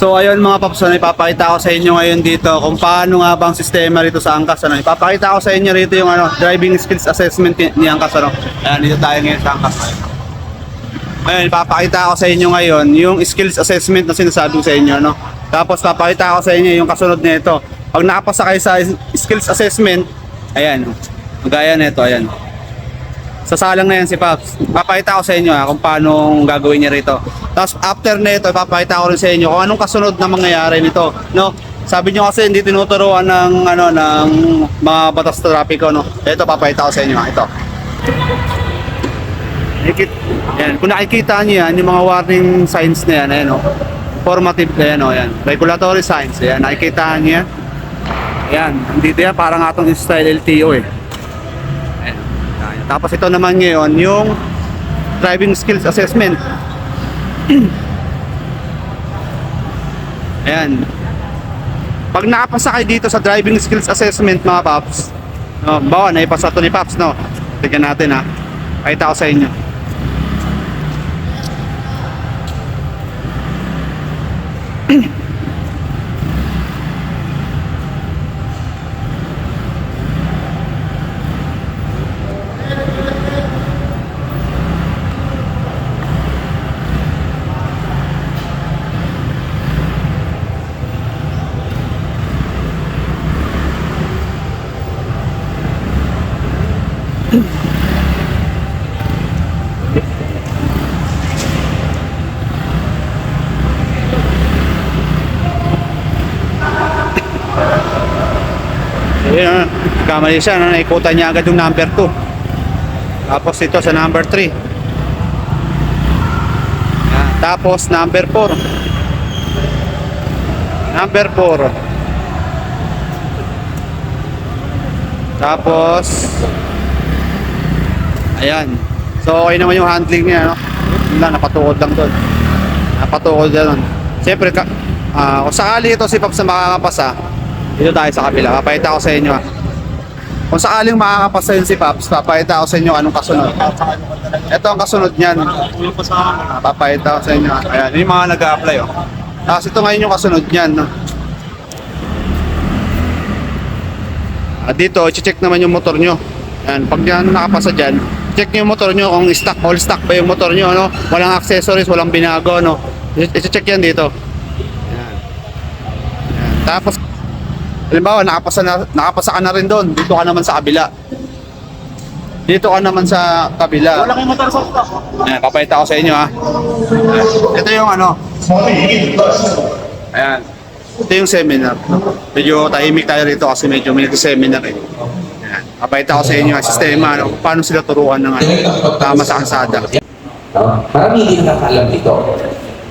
So ayun mga paps, ano, ipapakita ko sa inyo ngayon dito kung paano nga bang sistema rito sa Angkas. Ano. Ipapakita ko sa inyo rito yung driving skills assessment ni Angkas. Ano. Ayan, dito tayo ngayon sa Angkas. Ayun, ipapakita ko sa inyo ngayon yung skills assessment na sinasabi ko sa inyo. No? Tapos papakita ko sa inyo yung kasunod nito. Pag nakapasa kayo sa skills assessment, ayan, gaya nito, ayan. Sasalang na yan si Paps. Papakita ko sa inyo kung paano gagawin niya rito. Tapos after nito, ipapakita ko rin sa inyo kung anong kasunod na mangyayari nito, no? Sabi niyo kasi hindi tinuturuan ng ng mga batas trapiko, no? Ito papakita ko sa inyo, ito. Yan, kung nakikita niyo yan, yung mga warning signs na yan, ayan, no? Formative na yan, no? Yan. Regulatory signs, ayan, nakikita niyo yan. Ayan, dito yan, parang atong style LTO eh. Ayan. Tapos ito naman ngayon, yung driving skills assessment. Ayan. Pag nakapasa kayo dito sa driving skills assessment mga Paps, no, bawa naipasa ito ni Paps, no? Tignan natin ha. Pakita ko sa inyo. Ayan, kamali siya, no? Naikutan niya agad yung number 2. Tapos ito sa number 3. Ayan, tapos number 4. Number 4. Tapos ayan. So okay naman yung handling niya, no? Napatukod lang doon. Napatukod lang. Siyempre, kung sakali ito si Paps na makakapasa, dito tayo sa kabila. Papakita ko sa inyo. Kung sakaling makakapasa yun si Paps, papakita ko sa inyo anong kasunod. Ito ang kasunod niyan. Papakita ko sa inyo. Ayan, yung mga nag-a-apply. Oh. Tapos ito ngayon yung kasunod niyan. No? At dito, i-check naman yung motor nyo. Ayan, pag yan nakapasa dyan, check nyo yung motor nyo kung stock, all stock ba yung motor nyo. No? Walang accessories, walang binago. No? I-check yan dito. Ayan. Ayan. Tapos, halimbawa, nakapasa ka na rin doon. Dito ka naman sa kabila. Dito ka naman sa kabila. Wala kayong motor sa stock. Ayan, papayita ko sa inyo ha. Ayan. Ito yung ano. Ayan. Ito yung seminar. Medyo tahimik tayo rito kasi medyo may seminar eh. Ayan. Papayita ko sa inyo ang sistema. Ano, paano sila turuan ng tama sa kalsada. Marami hindi nakakaalam dito.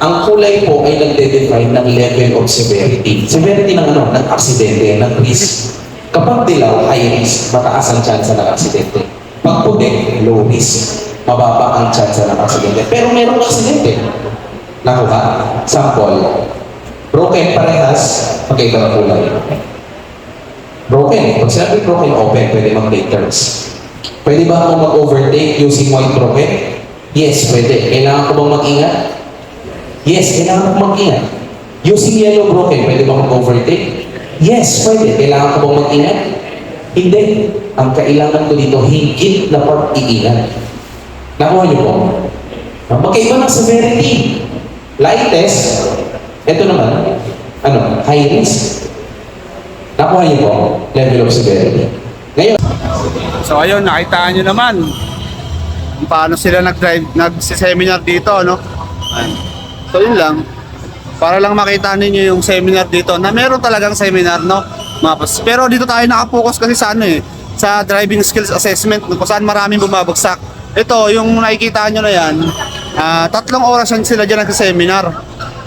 Ang kulay po ay nagde-define ng level of severity. Severity ng ano? Ng aksidente, ng risk. Kapag dilaw, high risk, mataas ang chance ng aksidente. Pag puti, low risk, mababa ang chance ng aksidente. Pero merong aksidente. Nakuha? Sample. Broken parehas, magkaiba ng kulay. Broken. Pag sinabi broken, open, pwede mag-take turns. Pwede ba ako mag-overtake using white broken? Yes, pwede. Kailangan ko bang mag-ingat? Yes, kailangan ko mag-ingat. Using yellow broken, pwede ba mag-overtake? Yes, pwede. Kailangan ko bang mag-ingat? Hindi. Ang kailangan ko dito, higit na pag-iingat. Nakuha niyo po? Magkaiba ng severity. Lightest, ito naman, ano, high risk. Nakuha niyo po? Level of severity. Ngayon, So ayun, nakita nyo naman kung paano sila nag-seminar dito, no? Ayan. So yun lang, para lang makita ninyo yung seminar dito na meron talagang seminar, no? Mapas. Pero dito tayo nakapokus kasi sa ano eh, sa driving skills assessment kung saan maraming bumabagsak. Ito, yung nakikita nyo na yan, 3 oras yan sila dyan nag-seminar.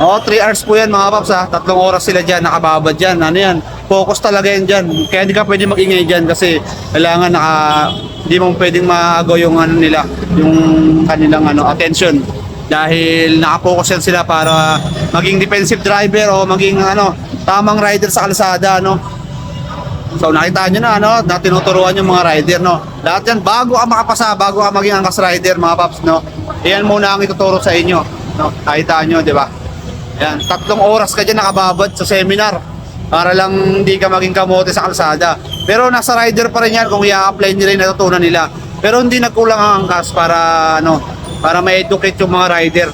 O, 3 hours po yan mga paps ha, 3 oras sila dyan, nakababad dyan, ano yan, focus talaga yan dyan. Kaya hindi ka pwede mag-ingay dyan kasi kailangan hindi mo pwedeng maago yung ano nila, yung kanilang attention. Dahil nakapokus yan sila para maging defensive driver o maging tamang rider sa kalsada, no? So nakita nyo na tinuturuan yung mga rider, no? Lahat yan bago ka makapasa, bago ka maging angkas rider mga paps, no? Iyan muna ang ituturo sa inyo, no? Nakita nyo, di ba? Yan, 3 oras ka dyan nakababad sa seminar para lang hindi ka maging kamote sa kalsada. Pero nasa rider pa rin yan kung i-apply nila yung natutunan nila. Pero hindi nagkulang ang angkas para para ma-educate yung mga rider.